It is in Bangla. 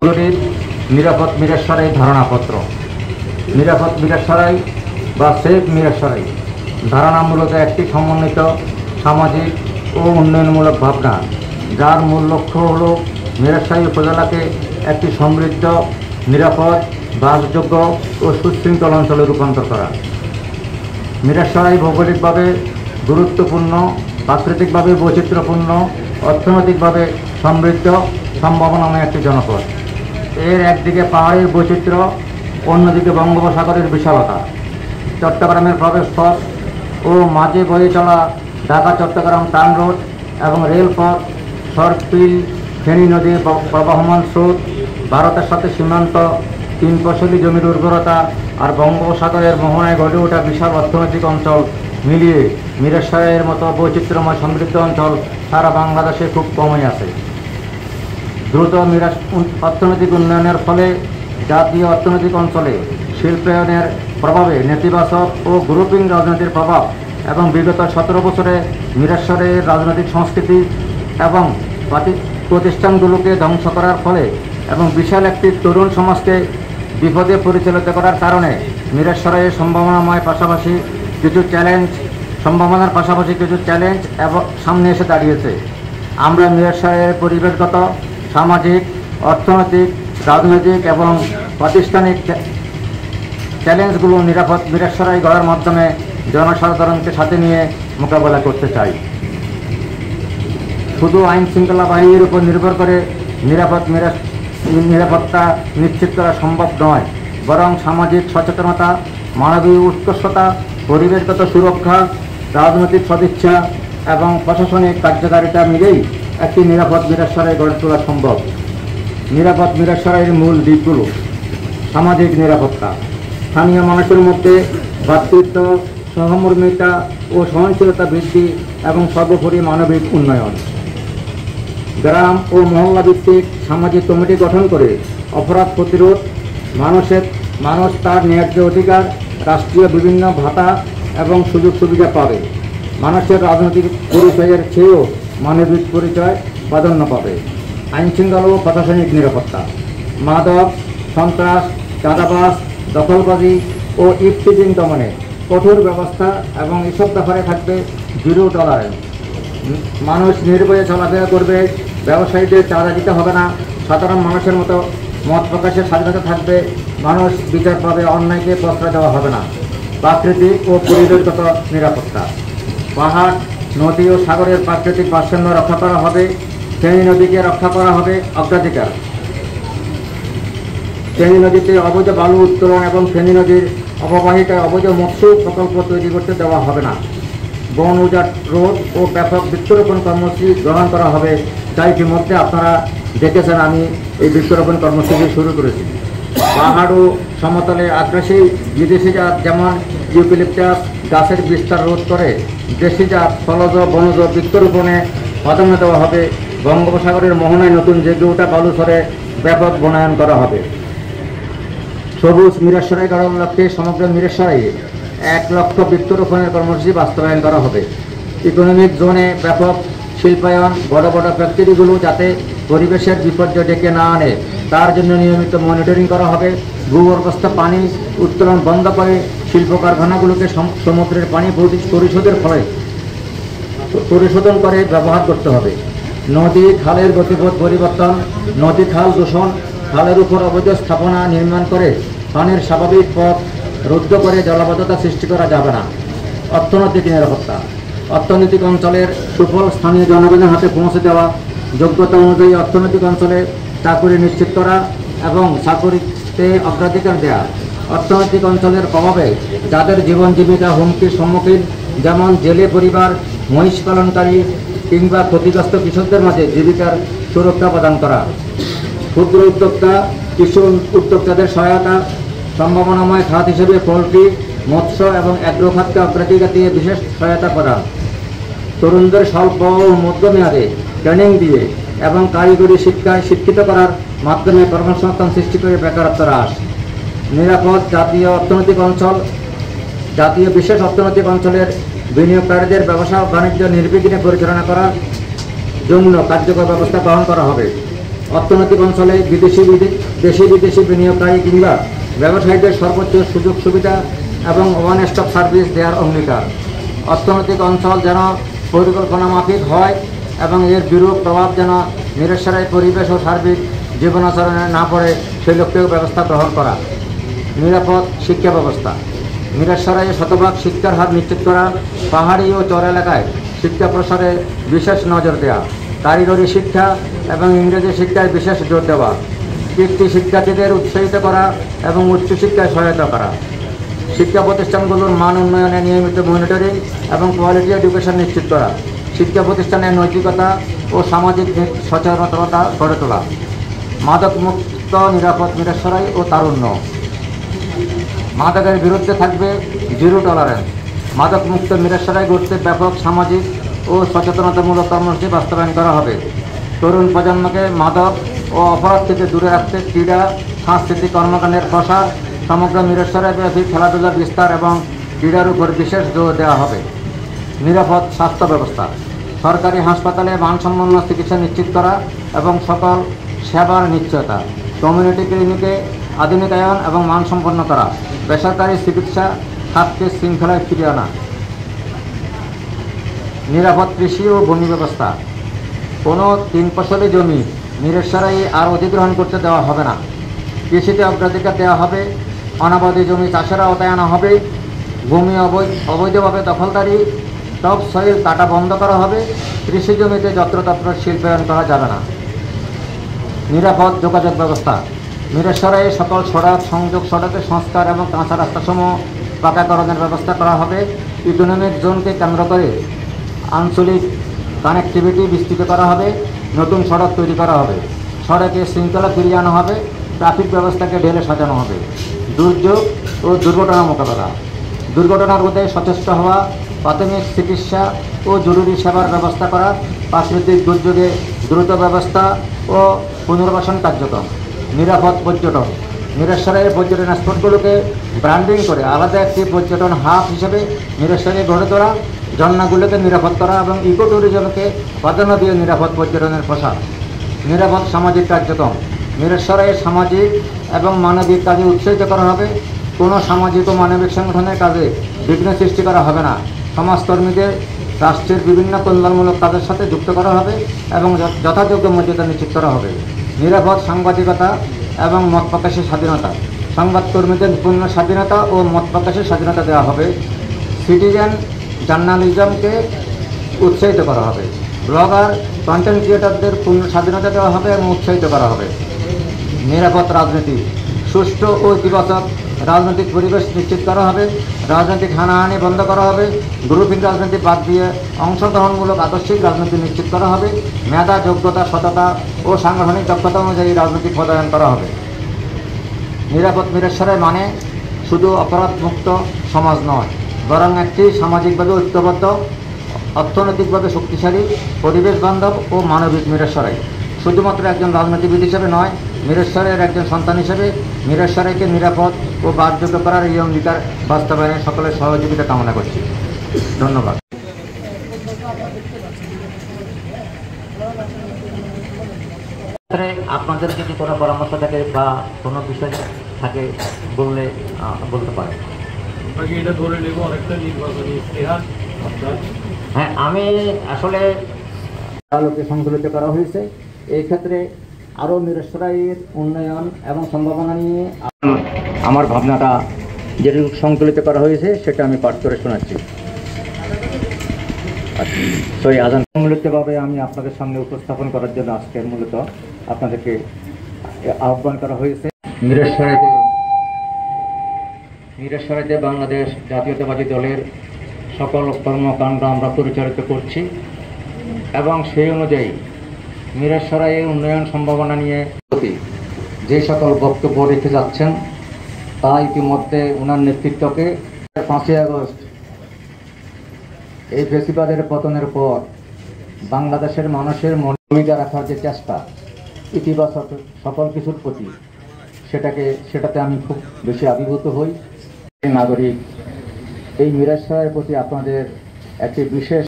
নিরাপদ মিরেশ্বরাই ধারণাপত্র। নিরাপদ মিরেশ্বরাই বা সেফ মিরেশ্বরাই ধারণা মূলত একটি সমন্বিত সামাজিক ও উন্নয়নমূলক ভাবনা, যার মূল লক্ষ্য হল মিরেশ্বরাই উপজেলাকে একটি সমৃদ্ধ, নিরাপদ, বাসযোগ্য ও সুশৃঙ্খল অঞ্চলে রূপান্তর করা। মিরেশ্বরাই ভৌগোলিকভাবে গুরুত্বপূর্ণ, প্রাকৃতিকভাবে বৈচিত্র্যপূর্ণ, অর্থনৈতিকভাবে সমৃদ্ধ, সম্ভাবনাময় একটি জনপদ। এর একদিকে পাহাড়ের বৈচিত্র্য, অন্যদিকে বঙ্গোপসাগরের বিশালতা। চট্টগ্রামের প্রবেশপথ ও মাঝে বয়ে চলা ঢাকা চট্টগ্রাম টান রোড এবং রেলপথ, সড়কপিল, ফেনী নদীর প্রবাহমান স্রোত, ভারতের সাথে সীমান্ত, তিন ফসলি জমির উর্বরতা আর বঙ্গোপসাগরের মোহনায় গড়ে ওঠা বিশাল অর্থনৈতিক অঞ্চল মিলিয়ে মিরেশ্বরাইয়ের মতো বৈচিত্র্যময় সমৃদ্ধ অঞ্চল সারা বাংলাদেশে খুব কমই আছে। দ্রুত অর্থনৈতিক উন্নয়নের ফলে জাতীয় অর্থনৈতিক অঞ্চলে শিল্পায়নের প্রভাবে নেতিবাচক ও গ্রুপিং রাজনীতির প্রভাব এবং বিগত 17 বছরে মিরেশ্বরের রাজনৈতিক সংস্কৃতি এবং প্রতিষ্ঠানগুলোকে ধ্বংস করার ফলে এবং বিশাল একটি তরুণ সমাজকে বিপদে পরিচালিত করার কারণে মিরেশ্বরাইয়ের সম্ভাবনার পাশাপাশি কিছু চ্যালেঞ্জ এবং সামনে এসে দাঁড়িয়েছে। আমরা মিরেশ্বরাইয়ের পরিবেশগত, সামাজিক, অর্থনৈতিক, রাজনৈতিক এবং প্রাতিষ্ঠানিক চ্যালেঞ্জগুলো নিরাপদ মিরেশ্বরাই গড়ার মাধ্যমে জনসাধারণকে সাথে নিয়ে মোকাবেলা করতে চাই। শুধু আইন শৃঙ্খলা বাহিনীর উপর নির্ভর করে নিরাপত্তা নিশ্চিত করা সম্ভব নয়, বরং সামাজিক সচেতনতা, মানবিক উৎকর্ষতা, পরিবেশগত সুরক্ষা, রাজনৈতিক সদিচ্ছা এবং প্রশাসনিক কার্যকারিতা মিলেই একটি নিরাপদ মিরেশ্বরাই গড়ে তোলা সম্ভব। নিরাপদ মিরেশ্বরাইয়ের মূল দিকগুলো: সামাজিক নিরাপত্তা, স্থানীয় মানুষের মধ্যে ভ্রাতৃত্ব, সহমর্মিতা ও সহনশীলতা বৃদ্ধি এবং সর্বোপরি মানবিক উন্নয়ন। গ্রাম ও মহল্লা ভিত্তিক সামাজিক কমিটি গঠন করে অপরাধ প্রতিরোধ, মানুষ তার ন্যায্য অধিকার, রাষ্ট্রীয় বিভিন্ন ভাতা এবং সুযোগ সুবিধা পাবে। মানুষের রাজনৈতিক পরিচয়ের চেয়েও মানবিক পরিচয় প্রাধান্য পাবে। আইনশৃঙ্খলা ও প্রশাসনিক নিরাপত্তা, মাদক, সন্ত্রাস, চাঁদাবাজ, দখলবাজি ও ইফটিজিং দমনে কঠোর ব্যবস্থা এবং এসব ব্যাপারে থাকবে জিরো টলারেন্স। মানুষ নির্ভয়ে চলাফেরা করবে, ব্যবসায়ীদের চাঁদা দিতে হবে না, সাধারণ মানুষের মতো মত প্রকাশের স্বাধীনতা থাকবে, মানুষ বিচার পাবে, অন্যায়কে প্রশ্রয় দেওয়া হবে না। প্রাকৃতিক ও পরিবেশগত নিরাপত্তা, পাহাড়, নদী ও সাগরের প্রাকৃতিক ভারসাম্য রক্ষা করা হবে। ফেনী নদীকে রক্ষা করা হবে অগ্রাধিকার। ফেনী নদীতে অবৈধ বালু উত্তোলন এবং ফেনী নদীর অববাহিকায় অবৈধ মৎস্য প্রকল্প তৈরি করতে দেওয়া হবে না। বন উজাড় রোধ ও ব্যাপক বৃক্ষরোপণ কর্মসূচি গ্রহণ করা হবে, যা ইতিমধ্যে আপনারা দেখেছেন। আমি এই বৃক্ষরোপণ কর্মসূচি শুরু করেছি। পাহাড় ও সমতলে আগ্রাসী বিদেশি জাত যেমন ইউক্যালিপটাস গাছের বিস্তার রোধ করে দেশি জাত ফলজ বনজ বৃক্ষরোপণে প্রাধান্য দেওয়া হবে। বঙ্গোপসাগরের মোহনায় নতুন জেগে ওঠা বালুচরে ব্যাপক বনায়ন করা হবে। সবুজ মিরেশ্বরাই গড়ার লক্ষ্যে সমগ্র মিরেশ্বরাইয়ে 1 লক্ষ বৃক্ষরোপণের কর্মসূচি বাস্তবায়ন করা হবে। ইকোনমিক জোনে ব্যাপক শিল্পায়ন, বড় বড় ফ্যাক্টরিগুলো যাতে পরিবেশের বিপর্যয় ডেকে না আনে তার জন্য নিয়মিত মনিটরিং করা হবে। ভূগর্ভস্থ পানি উত্তোলন বন্ধ করে শিল্প কারখানাগুলোকে সমুদ্রের পানি পরিশোধন করে ব্যবহার করতে হবে। নদী খালের গতিপথ পরিবর্তন, নদী খাল দূষণ, খালের উপর অবৈধ স্থাপনা নির্মাণ করে পানির স্বাভাবিক পথ রুদ্ধ করে জলাবদ্ধতা সৃষ্টি করা যাবে না। অর্থনৈতিক নিরাপত্তা, অর্থনৈতিক অঞ্চলের সুফল স্থানীয় জনগণের হাতে পৌঁছে দেওয়া, যোগ্যতা অনুযায়ী অর্থনৈতিক অঞ্চলে চাকরি নিশ্চিত করা এবং চাকরিতে অগ্রাধিকার দেওয়া। অর্থনৈতিক অঞ্চলের প্রভাবে যাদের জীবন জীবিকা হুমকির সম্মুখীন, যেমন জেলে পরিবার, মহিষ পালনকারী কিংবা ক্ষতিগ্রস্ত কৃষকদের মাঝে জীবিকার সুরক্ষা প্রদান করা। ক্ষুদ্র উদ্যোক্তা, কৃষি উদ্যোক্তাদের সহায়তা, সম্ভাবনাময় খাত হিসেবে পোলট্রি, মৎস্য এবং অ্যাগ্রো খাতকে অগ্রাধিকার দিয়ে বিশেষ সহায়তা প্রদান। তরুণদের স্বল্প ও মধ্যমেয়াদে ট্রেনিং দিয়ে এবং কারিগরি শিক্ষায় শিক্ষিত করার মাধ্যমে কর্মসংস্থান সৃষ্টি করে বেকারত্ব হ্রাস। নিরাপদ জাতীয় অর্থনৈতিক অঞ্চল, জাতীয় বিশেষ অর্থনৈতিক অঞ্চলের বিনিয়োগকারীদের ব্যবসা বাণিজ্য নির্বিঘ্নে পরিচালনা করার জন্য কার্যকর ব্যবস্থা গ্রহণ করা হবে। অর্থনৈতিক অঞ্চলে দেশি বিদেশি বিনিয়োগকারী কিংবা ব্যবসায়ীদের সর্বোচ্চ সুযোগ সুবিধা এবং ওয়ান স্টপ সার্ভিস দেওয়ার অঙ্গীকার। অর্থনৈতিক অঞ্চল যেন পরিকল্পনা মাফিক হয় এবং এর বিরূপ প্রভাব যেন মিরসরাই পরিবেশ ও সার্বিক জীবনাচরণে না পড়ে সেই লক্ষ্যেও ব্যবস্থা গ্রহণ করা। নিরাপদ শিক্ষা ব্যবস্থা। মিরসরাইয়ে শতভাগ শিক্ষার হার নিশ্চিত করা, পাহাড়ি ও চর এলাকায় শিক্ষা প্রসারে বিশেষ নজর দেওয়া, কারিগরি শিক্ষা এবং ইংরেজি শিক্ষায় বিশেষ জোর দেওয়া, কৃতি শিক্ষার্থীদের উৎসাহিত করা এবং উচ্চশিক্ষায় সহায়তা করা, শিক্ষা প্রতিষ্ঠানগুলোর মান উন্নয়নে নিয়মিত মনিটরিং এবং কোয়ালিটি এডুকেশন নিশ্চিত করা, শিক্ষা প্রতিষ্ঠানের নৈতিকতা ও সামাজিক সচেতনতা গড়ে তোলা, মাদক মুক্ত নিরাপদ মিরসরাই ও তারুণ্য। মাদকের বিরুদ্ধে থাকবে জিরো টলারেন্স। মাদক মুক্ত মিরসরাই গড়তে ব্যাপক সামাজিক ও সচেতনতামূলক কর্মসূচি বাস্তবায়ন করা হবে। তরুণ প্রজন্মকে মাদক ও অপরাধ থেকে দূরে রাখতে ক্রীড়া সাংস্কৃতিক কর্মকাণ্ডের প্রসার, সমগ্র মিরসরাইব্যাপী খেলাধুলার বিস্তার এবং ক্রীড়ার উপর বিশেষ জোর দেওয়া হবে। নিরাপদ স্বাস্থ্য ব্যবস্থা। সরকারি হাসপাতালে মানসম্পন্ন চিকিৎসা নিশ্চিত করা এবং সকল সেবার নিশ্চয়তা। কমিউনিটি ক্লিনিকে আধুনিকায়ন এবং মানসম্পন্ন করা। বেসরকারি চিকিৎসা খাতকে শৃঙ্খলায় ফিরিয়ে আনা। নিরাপদ কৃষি ও ভূমি ব্যবস্থা। কোনো 3 ফসলি জমি মিরসরাই আর অধিগ্রহণ করতে দেওয়া হবে না। কৃষিতে অগ্রাধিকার দেওয়া হবে। অনাবাদী জমি চাষের আওতায় আনা হবে। ভূমি অবৈধভাবে দখলদারি টপ সয়েল কাটা বন্ধ করা হবে। কৃষি জমিতে যত্রতত্র শিল্পায়ন করা যাবে না। নিরাপদ যোগাযোগ ব্যবস্থা। মিরসরাইয়ে সকল সড়ক সংযোগ সড়কের সংস্কার এবং কাঁচা রাস্তাসমূহ পাকাকরণের ব্যবস্থা করা হবে। ইকোনমিক জোনকে কেন্দ্র করে আঞ্চলিক কানেক্টিভিটি বিস্তৃত করা হবে। নতুন সড়ক তৈরি করা হবে। সড়কে শৃঙ্খলা ফিরিয়ে আনা হবে। ট্রাফিক ব্যবস্থাকে ঢেলে সাজানো হবে। দুর্যোগ ও দুর্ঘটনা মোকাবেলা। দুর্ঘটনা রোধে সচেষ্ট হওয়া, প্রাথমিক চিকিৎসা ও জরুরি সেবার ব্যবস্থা করা, প্রাকৃতিক দুর্যোগে দ্রুত ব্যবস্থা ও পুনর্বাসন কার্যক্রম। নিরাপদ পর্যটন। মিরসরাইয়ের পর্যটন স্পটগুলোকে ব্র্যান্ডিং করে আলাদা একটি পর্যটন হাব হিসেবে মিরসরাই গড়ে তোলা, ঝর্ণাগুলোকে নিরাপদ করা এবং ইকো ট্যুরিজমকে প্রাধান্য দিয়ে নিরাপদ পর্যটনের প্রসার। নিরাপদ সামাজিক কার্যক্রম। মিরসরাইয়ের সামাজিক এবং মানবিক কাজে উৎসাহিত করা হবে। কোনো সামাজিক ও মানবিক সংগঠনের কাজে বিঘ্ন সৃষ্টি করা হবে না। সমাজকর্মীদের রাষ্ট্রের বিভিন্ন কল্যাণমূলক কাজের সাথে যুক্ত করা হবে এবং যথাযোগ্য মর্যাদা নিশ্চিত করা হবে। নিরাপদ সাংবাদিকতা এবং মত প্রকাশের স্বাধীনতা। সংবাদকর্মীদের পূর্ণ স্বাধীনতা ও মত প্রকাশের স্বাধীনতা দেওয়া হবে। সিটিজেন জার্নালিজমকে উৎসাহিত করা হবে। ব্লগার কন্টেন্ট ক্রিয়েটরদের পূর্ণ স্বাধীনতা দেওয়া হবে এবং উৎসাহিত করা হবে। নিরাপদ রাজনীতি। সুষ্ঠু ও ইতিবাচক রাজনৈতিক পরিবেশ নিশ্চিত করা হবে। রাজনৈতিক হানাহানি বন্ধ করা হবে। গ্রুপিং রাজনীতি বাদ দিয়ে অংশগ্রহণমূলক আদর্শিক রাজনীতি নিশ্চিত করা হবে। মেধা, যোগ্যতা, সততা ও সাংগঠনিক দক্ষতা অনুযায়ী রাজনৈতিক পদায়ন করা হবে। নিরাপদ মিরসরাই মানে শুধু অপরাধমুক্ত সমাজ নয়, বরং একটি সামাজিকভাবে ঐক্যবদ্ধ, অর্থনৈতিকভাবে শক্তিশালী, পরিবেশ বান্ধব ও মানবিক মিরসরাই। শুধুমাত্র একজন রাজনীতিবিদ হিসেবে নয়, মিরসরাইয়ের একজন সন্তান হিসেবে মিরসরাইকে নিরাপদ ও বাসযোগ্য করার এই অঙ্গীকার বাস্তবায়নে সকলের সহযোগিতা কামনা করছি। ধন্যবাদ। আপনাদের যদি কোনো পরামর্শ থাকে বা কোনো বিষয় থাকে বলতে পারেন। হ্যাঁ, আমি আসলে আলোকে সংকলিত করা হয়েছে। এই ক্ষেত্রে আরও মিরসরাইয়ের উন্নয়ন এবং সম্ভাবনা নিয়ে আমার ভাবনাটা যেটুকু সংকলিত করা হয়েছে সেটা আমি পাঠ করে শোনাচ্ছি। আজান সম্মিলিতভাবে আমি আপনাদের সামনে উপস্থাপন করার জন্য আজকের মূলত আপনাদেরকে আহ্বান করা হয়েছে। মিরসরাইতে বাংলাদেশ জাতীয়তাবাদী দলের সকল কর্মকাণ্ড আমরা পরিচালিত করছি এবং সেই অনুযায়ী মিরসরাইয়ের উন্নয়ন সম্ভাবনা নিয়ে যে সকল বক্তব্য রেখে যাচ্ছেন তা ইতিমধ্যে ওনার নেতৃত্বকে 5ই আগস্ট এই ফেসিবাদের পতনের পর বাংলাদেশের মানুষের ভূমিকা রাখার যে চেষ্টা, ইতিবাচক সকল কিছুর প্রতি সেটাতে আমি খুব বেশি আবির্ভূত হই। নাগরিক এই মিরসরাইয়ের প্রতি আপনাদের একটি বিশেষ